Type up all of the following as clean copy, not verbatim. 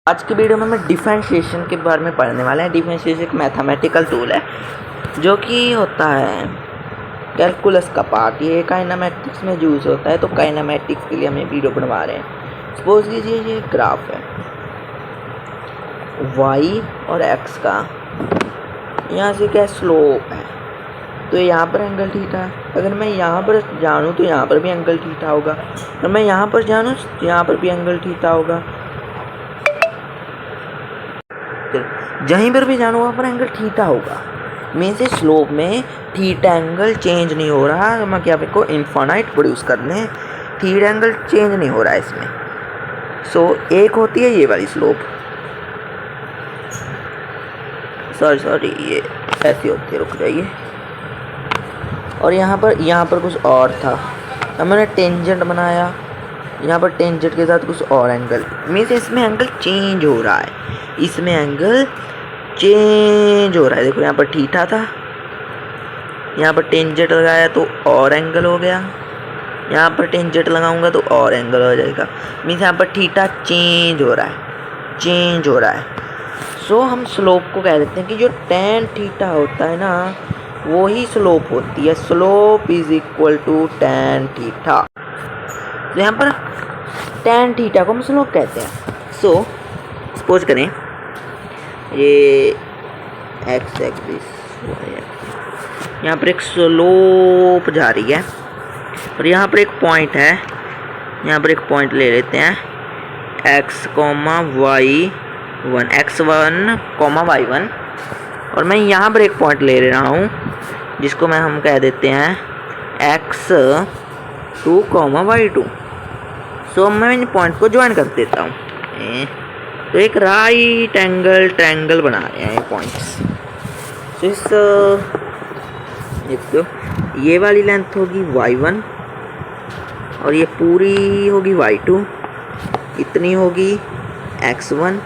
आज की वीडियो में हम डिफरेंशिएशन के बारे में पढ़ने वाले हैं। डिफरेंशिएशन एक मैथमेटिकल टूल है जो कि होता है कैलकुलस का पार्ट। ये काइनेमेटिक्स में यूज़ होता है, तो काइनेमेटिक्स के लिए हम ये वीडियो बनवा रहे हैं। सपोज कीजिए ये ग्राफ है y और x का, यहाँ से क्या स्लोप है, तो यहाँ पर एंगल थीटा है। अगर मैं यहाँ पर जानूँ तो यहाँ पर भी एंगल थीटा होगा, अगर मैं यहाँ पर जानूँ तो यहाँ पर भी एंगल थीटा होगा, जहीं पर भी जानूँ वहाँ पर एंगल थीटा होगा। मीन्स से स्लोप में थीटा एंगल चेंज नहीं हो रहा। हम क्या को इन्फानाइट प्रोड्यूस कर लें, थीटा एंगल चेंज नहीं हो रहा है इसमें। सो एक होती है ये वाली स्लोप, सॉरी ये ऐसी होती है, रुक जाइए। और यहाँ पर कुछ और था, अब मैंने टेंजेंट बनाया, यहाँ पर टेंजेंट के साथ कुछ और एंगल। मीन्स इसमें एंगल चेंज हो रहा है, इसमें एंगल चेंज हो रहा है। देखो यहाँ पर थीटा था, यहाँ पर टेंजेंट लगाया तो और एंगल हो गया, यहाँ पर टेंजेंट लगाऊंगा तो और एंगल हो जाएगा। मीन्स यहाँ पर थीटा चेंज हो रहा है, सो हम स्लोप को कह देते हैं कि जो tan थीटा होता है ना, वो ही स्लोप होती है। Slope is equal to tan theta. तो यहाँ पर tan थीटा को हम स्लोप कहते हैं। सो सपोज करें ये x एक्सिस, यहाँ पर एक स्लोप जा रही है और यहाँ पर एक पॉइंट है, यहाँ पर एक पॉइंट ले लेते हैं x, y1, x1, y1, और मैं यहाँ पर एक पॉइंट ले रहा हूँ जिसको हम कह देते हैं x2, y2। सो मैं इन पॉइंट को ज्वाइन कर देता हूँ, तो एक राइट एंगल ट्रायंगल बना रहे हैं पॉइंट्स। तो इस देखो ये वाली लेंथ होगी y1 और ये पूरी होगी y2, इतनी होगी x1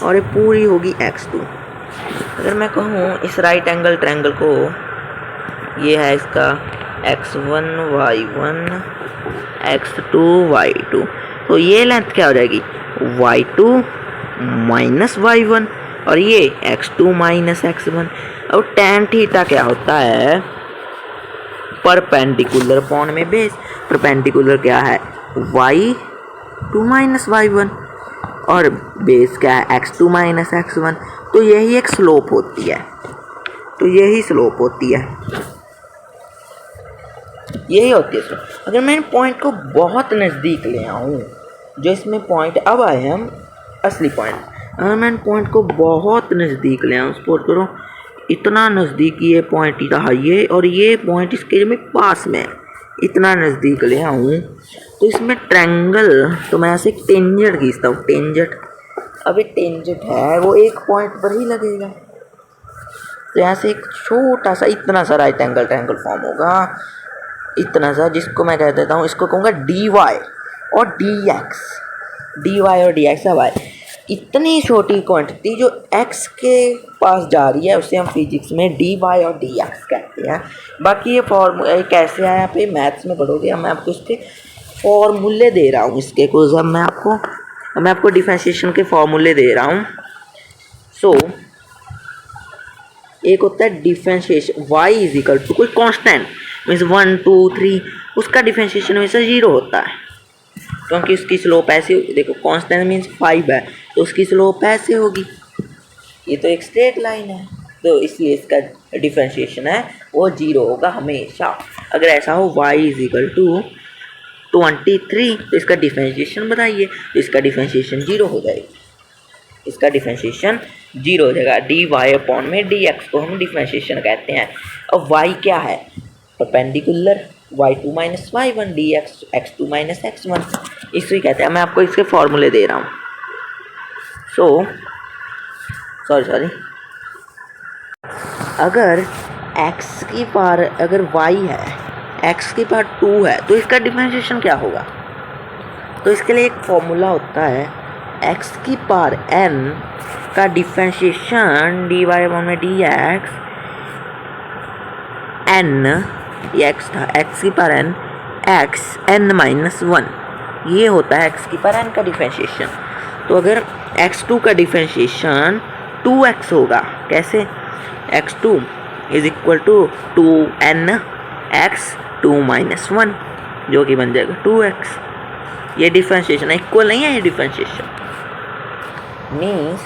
और ये पूरी होगी x2। अगर मैं कहूँ इस राइट एंगल ट्रायंगल को, ये है इसका x1 y1 x2 y2, तो ये लेंथ क्या हो जाएगी y2 माइनस y1 और ये x2 माइनस x1। अब tan थीटा क्या होता है, परपेंडिकुलर अपॉन में बेस। परपेंडिकुलर क्या है y2 माइनस y1 और बेस क्या है x2 माइनस x1। तो यही एक स्लोप होती है, यही होती है स्लोप। अगर मैं पॉइंट को बहुत नज़दीक ले आऊँ, जो इसमें पॉइंट अब आए हैं हम असली पॉइंट, अगर मैं पॉइंट को बहुत नज़दीक ले आऊँ, सपोज करो इतना नज़दीक ये पॉइंट रहा ये, और ये पॉइंट इसके में पास में इतना नज़दीक ले आऊँ, तो इसमें ट्रायंगल, तो मैं ऐसे एक टेंजेंट खींचता हूँ। टेंजेंट, अब ये टेंजेंट है वो एक पॉइंट पर ही लगेगा, तो यहाँ से एक छोटा सा इतना सा राइट एंगल ट्रायंगल फॉर्म होगा, इतना सा, जिसको मैं कह देता हूँ, इसको कहूँगा dy और dx। अब आए इतनी छोटी क्वांटिटी जो x के पास जा रही है, उसे हम फिजिक्स में dy और dx कहते हैं। बाकी ये फॉर्मूला कैसे आया आप ये मैथ्स में पढ़ोगे, मैं आपको इसके फॉर्मूले दे रहा हूँ, इसके कुछ मैं आपको डिफरेंशिएशन के फॉर्मूले दे रहा हूँ। सो एक होता है differentiation y is equal to कोई कांस्टेंट, मीन्स 1 2 3, उसका डिफरेंशिएशन हमेशा 0 होता है, क्योंकि उसकी स्लोप ऐसे, देखो कांस्टेंट मीन्स 5 है तो उसकी स्लोप ऐसे होगी, ये तो एक स्ट्रेट लाइन है, तो इसलिए इसका डिफरेंशिएशन है वो 0 होगा हमेशा। अगर ऐसा हो y इज इक्वल टू 23, तो इसका डिफरेंशिएशन बताइए, तो इसका डिफरेंशिएशन 0 हो जाएगा, इसका डिफरेंशिएशन 0 हो जाएगा। dy अपॉन में dx को हम डिफरेंशिएशन कहते हैं। अब y क्या है, perpendicular y2 minus y1 dx x2 minus x1, इसे कहते हैं। मैं आपको इसके फॉर्मूले दे रहा हूँ। सॉरी अगर x की पावर, अगर y है x की पावर 2 है, तो इसका डिफरेंशिएशन क्या होगा, तो इसके लिए एक फॉर्मूला होता है x की पावर n का डिफरेंशिएशन dy अपॉन में dx n, ये x था, x की power n x n minus 1, ये होता है x की पावर n का डिफरेंशिएशन। तो अगर x2 का डिफरेंशिएशन 2x होगा। कैसे? x2 is equal to 2n x 2 - 1 जो कि बन जाएगा 2x। ये डिफरेंशिएशन इक्वल नहीं है, ये डिफरेंशिएशन मीन्स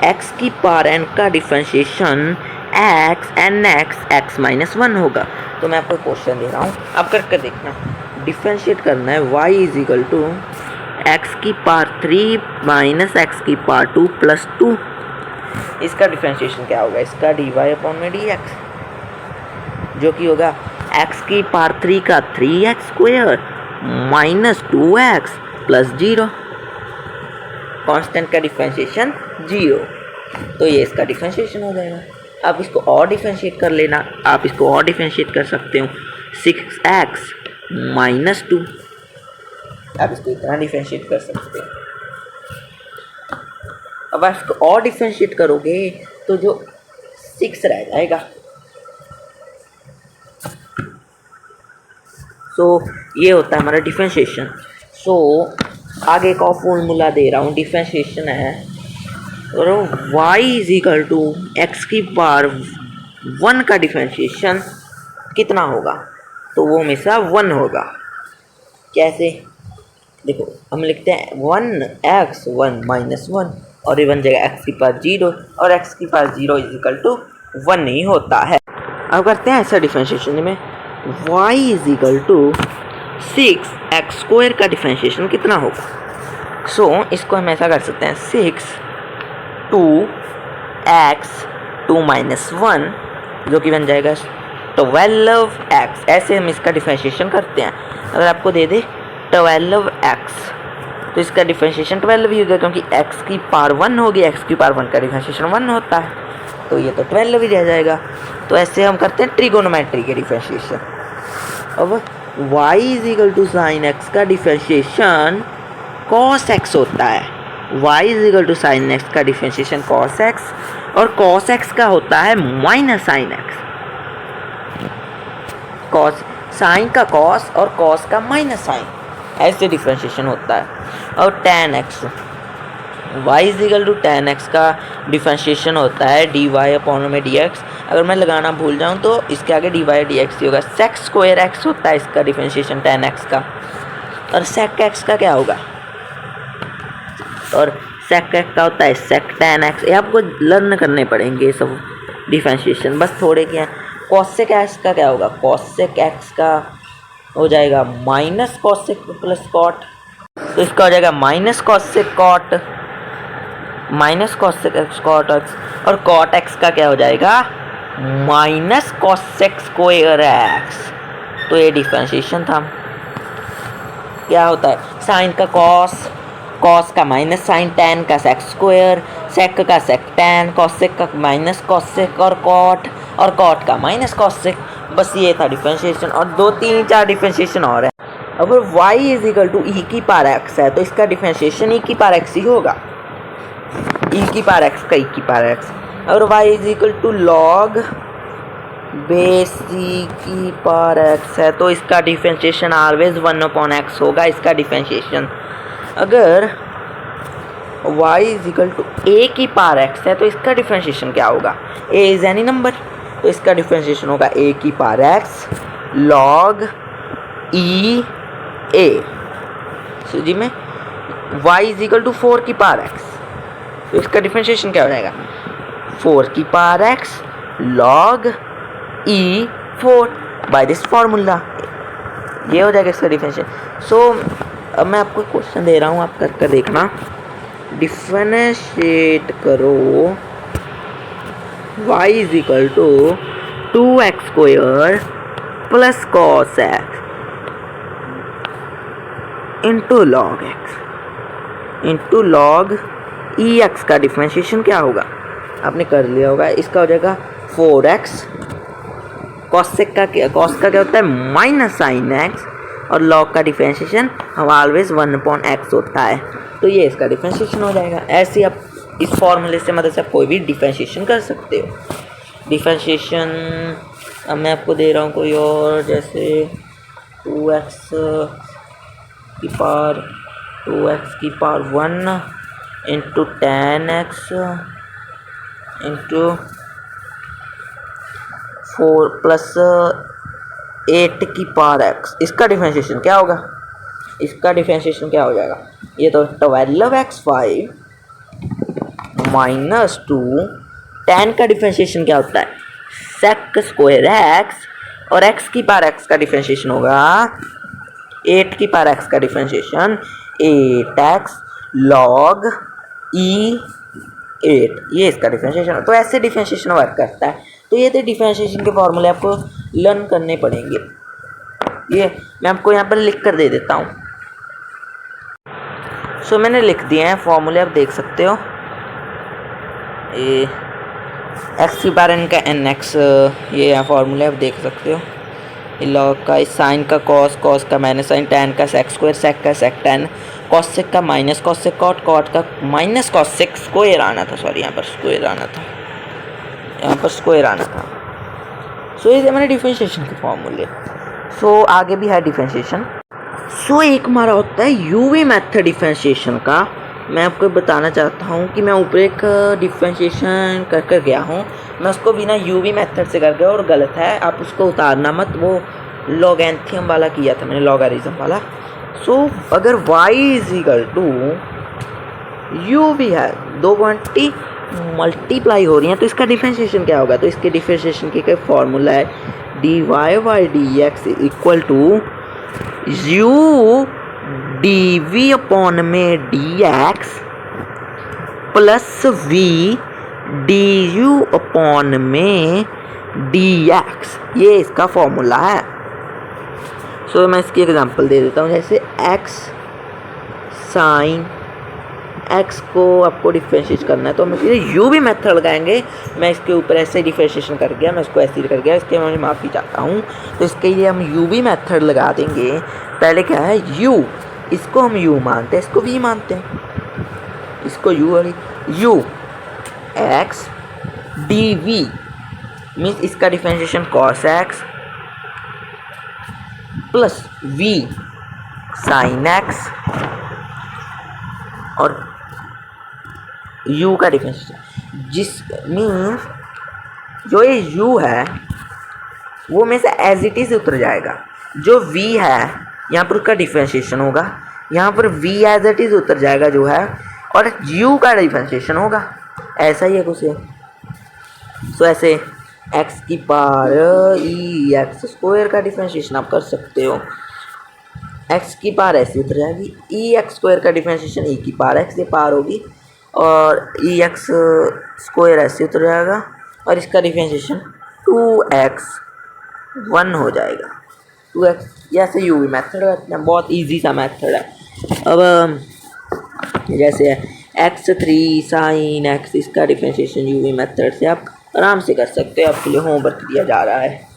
x की पावर n का डिफरेंशिएशन x n x -1 होगा। तो मैं आपको क्वेश्चन दे रहा हूँ, आप करके देखना। डिफरेंशिएट करना है y is equal to x की पावर 3 माइनस x की पावर 2 प्लस 2। इसका डिफरेंशिएशन क्या होगा? इसका dy/dx जो कि होगा x की पावर 3 का 3x square minus 2x plus 0। Constant का डिफरेंशिएशन 0, तो ये इसका डिफरेंशिएशन हो जाएगा। आप इसको और डिफरेंशिएट कर लेना, आप इसको और डिफरेंशिएट कर सकते हो 6x - 2। आप इसको इतना डिफरेंशिएट कर सकते हो। अब आप इसको और डिफरेंशिएट करोगे तो जो 6 रह जाएगा। सो ये होता है हमारा डिफरेंशिएशन। सो आगे का फॉर्मूला दे रहा हूँ, डिफरेंशिएशन है और y is equal to x की पावर 1 का डिफरेंशिएशन कितना होगा? तो वो हमेशा 1 होगा। कैसे? देखो हम लिखते हैं 1x 1 - 1 और ये बन जाएगा x की पावर 0 और x की पावर 0 इज इक्वल टू 1 नहीं होता है। अब करते हैं ऐसा डिफरेंशिएशन में y is equal to 6x square का डिफरेंशिएशन कितना होगा? सो इसको हम ऐसा कर सकते हैं 6 2x 2 - 1 जो कि बन जाएगा 12x। ऐसे हम इसका डिफरेंशिएशन करते हैं। अगर आपको दे दे 12x तो इसका डिफरेंशिएशन 12 ही होगा, क्योंकि x की पावर 1 होगी, x की पावर 1 का डिफरेंशिएशन 1 होता है, तो ये तो 12 ही रह जाएगा। तो ऐसे हम करते हैं ट्रिगोनोमेट्री के डिफरेंशिएशन। अब y is equal to sine x का डिफरेंशिएशन cos x होता है। y is equal to sine x का डिफरेंशिएशन cos x और cos x का होता है minus sine x। cos sine का cos और cos का माइनस साइन, ऐसे डिफरेंशिएशन होता है। और tan x y is equal to tan x का डिफरेंशिएशन होता है dy/dx। अगर मैं लगाना भूल जाऊं तो इसके आगे dy/dx ही होगा। sec स्क्वायर x होता है इसका डिफरेंशिएशन tan x का, और sec x का क्या होगा? और sec x का होता है sec tan x। ये आपको लर्न करने पड़ेंगे ये सब डिफरेंशिएशन, बस थोड़े क्या। cosec x का क्या होगा? cosec x का हो जाएगा माइनस cosec प्लस cot, तो इसका हो जाएगा minus cosec cot minus cosec x cot x, और cot x का क्या हो जाएगा? Minus cosec square x। तो ये डिफरेंशिएशन था। क्या होता है? साइन का cos, cos का माइनस साइन, tan का sec स्क्वायर, sec का sec tan, cosec का माइनस cosec और cot का माइनस cosec। बस ये था डिफरेंशिएशन, और 2 3 4 डिफरेंशिएशन और है। अगर y is equal to e की पावर x है तो इसका डिफरेंशिएशन e की पावर x ही होगा। e की पावर x का e की पावर x। अगर y is equal to log base e की पावर x है तो इसका डिफरेंशिएशन ऑलवेज 1/x होगा, इसका डिफरेंशिएशन। अगर y is equal to a की पावर x है तो इसका डिफरेंशिएशन क्या होगा? a इज एनी नंबर, तो इसका डिफरेंशिएशन होगा a की power x log e a। so जी में y इज इक्वल टू 4 की पावर x, तो इसका डिफरेंशिएशन क्या हो जाएगा? 4 की power x log e 4 by this formula. ये हो जाएगा इसका डिफरेंशिएशन। सो अब मैं आपको क्वेश्चन दे रहा हूँ, आप कर देखना। डिफरेंशिएट करो y is equal to 2x square plus cos x into log x into log ex का डिफरेंशिएशन क्या होगा? आपने कर लिया होगा। इसका हो जाएगा 4x, cos का क्या होता है? माइनस साइन x, और log का डिफरेंशिएशन हम ऑलवेज 1/x होता है, तो ये इसका डिफरेंशिएशन हो जाएगा। ऐसे आप इस फॉर्मूले से मदद से आप कोई भी डिफरेंशिएशन कर सकते हो। डिफरेंशिएशन अब मैं आपको दे रहा हूँ कोई और, जैसे 2x की power 1 into 10x into 4 plus 8 की पावर x, इसका डिफरेंशिएशन क्या होगा? इसका डिफरेंशिएशन क्या हो जाएगा? ये तो 12x5 माइनस 2, 10 का डिफरेंशिएशन क्या होता है? सेक स्क्वायर x, और x की पावर x का डिफरेंशिएशन होगा 8 की पावर x का डिफरेंशिएशन 8x log e 8, ये इसका डिफरेंशिएशन है। तो ऐसे डिफरेंशिएशन वर्क करता है। तो ये थे डिफरेंशिएशन के फॉर्मूले, आपको लर्न करने पड़ेंगे। ये मैं आपको यहाँ पर लिख कर दे देता हूँ। सो मैंने लिख दिए हैं फॉर्मूले, आप देख सकते हो। ये एक्स की पावर n का nx, ये है फॉर्मूले, आप देख सकते हो। ये लॉग का, इस साइन का कॉस, कॉस का माइनस साइन, टैन का सेक स्क्वायर, सेक का सेक टैन, कॉस सेक का minus cosec cot, cot का माइनस कॉस सेक स्क्वायर आना था, सॉरी यहाँ पर स्क्वायर आना था, यहाँ पर स्क्वायर आना था। सो ये हमारे डिफरेंशिएशन के फॉर्मूले। सो आगे भी है डिफरेंशिएशन। सो एक हमारा होता है यूवी मेथड डिफरेंशिएशन का। मैं आपको बताना चाहता हूँ कि मैं ऊपर एक डिफरेंशिएशन कर गया हूँ, मैं उसको बिना यूवी मेथड से कर गया और गलत है, आप उसको उतारना मत। वो लॉगैरिथम वाला किया था मैंने, लॉगरिथम वाला। सो अगर y is equal to u भी है, दो क्वांटिटी मल्टीप्लाई हो रही हैं, तो इसका डिफरेंशिएशन क्या होगा? तो इसके डिफरेंशिएशन की क्या फॉर्मूला है? D y by d x equal to u d v upon में d x plus v d u upon में डी एक्स, ये इसका फॉर्मूला है। सो मैं इसकी एग्जांपल दे देता हूँ। जैसे x साइन x को आपको डिफरेंशिएट करना है, तो हम सीधे यू भी मेथड लगाएंगे। मैं इसके ऊपर ऐसे डिफरेंशिएशन कर गया, मैं इसको ऐसे ही कर गया, इसके मैं माफ़ी चाहता हूँ। तो इसके लिए हम यू भी मेथड लगा देंगे। पहले क्या है? u, इसको हम u मानते हैं, इसको v मानते हैं, इसको u वाली u x d v means इसका differentiation cos x plus v sine x और u का डिफरेंशिएशन, जिस मीन्स जो ये u है वो में से एज इट इज उतर जाएगा। जो v है यहाँ पर उसका डिफरेंशिएशन होगा, यहाँ पर v एज इट इज उतर जाएगा जो है, और u का डिफरेंशिएशन होगा। ऐसा ही है कुछ। सो ऐसे x की पावर ई एक्स स्क्वायर का डिफरेंशिएशन आप कर सकते हो। x की पावर ऐसे उतर जाएगी, ई एक्स स्क्वायर का डिफरेंशिएशन ई की पावर x से पार होगी, और ई एक्स स्क्वायर ऐसे उतर जाएगा, और इसका डिफरेंशिएशन 2x 1 हो जाएगा। 2x, जैसे यू वी मेथड करते हैं, बहुत इजी सा मेथड है। अब जैसे x3 साइन x, इसका डिफरेंशिएशन यू वी मेथड से आप आराम से कर सकते हो, आपके लिए होमवर्क दिया जा रहा है।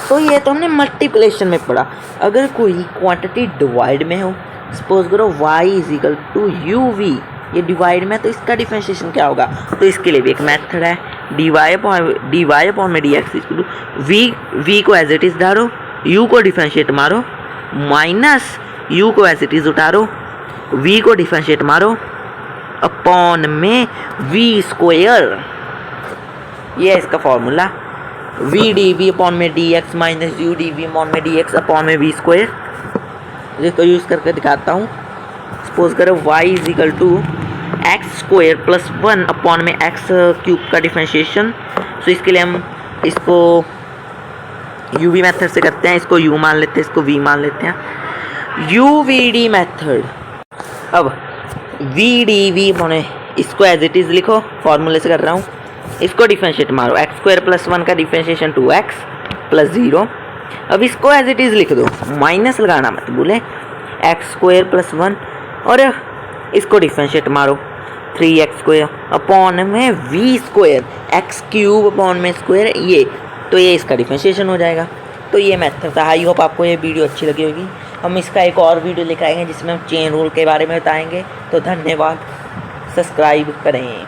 तो ये तो हमने मल्टीप्लिकेशन में पढ़ा। अगर कोई क्वांटिटी डिवाइड में हो, सपोज करो y is equal to u v, ये डिवाइड में, तो इसका डिफरेंशिएशन क्या होगा? तो इसके लिए भी एक मेथड है, डी वाई अपॉन में d x equal to v को एज इट इज डालो, u को डिफरेंशिएट मारो, माइनस u को एज इट इज उतारो, v को डिफरेंशिएट मारो, अपॉन में v स्क्वायर, ये है इसका formula. v d v upon में d x minus u d v upon में डी एक्स अपॉन में v स्क्वायर, जिसको यूज़ करके दिखाता हूँ। सपोज करो y is equal to x square plus 1 upon में एक्स क्यूब का डिफरेंशिएशन। सो इसके लिए हम इसको यू वी मेथड से करते हैं, इसको u मान लेते हैं, इसको v मान लेते हैं, यू वी डी मेथड। अब v डी वी अपॉन, इसको एज इट इज़ लिखो, फॉर्मूले से कर रहा हूँ, इसको डिफरेंशिएट मारो, एक्स स्क्वायर प्लस 1 का डिफरेंशिएशन 2x प्लस 0। अब इसको एज इट इज़ लिख दो, माइनस लगाना मत भूले, एक्स स्क्वायर प्लस 1, और इसको डिफरेंशिएट मारो 3x स्क्वायर अपॉन में v square, x cube upon में स्क्वायर, ये तो ये इसका डिफरेंशिएशन हो जाएगा। तो ये मेथड था। आई होप आपको ये वीडियो अच्छी लगी होगी। हम इसका एक और वीडियो लेकर आएंगे जिसमें हम चेन रूल के बारे में बताएंगे। तो धन्यवाद, सब्सक्राइब करें।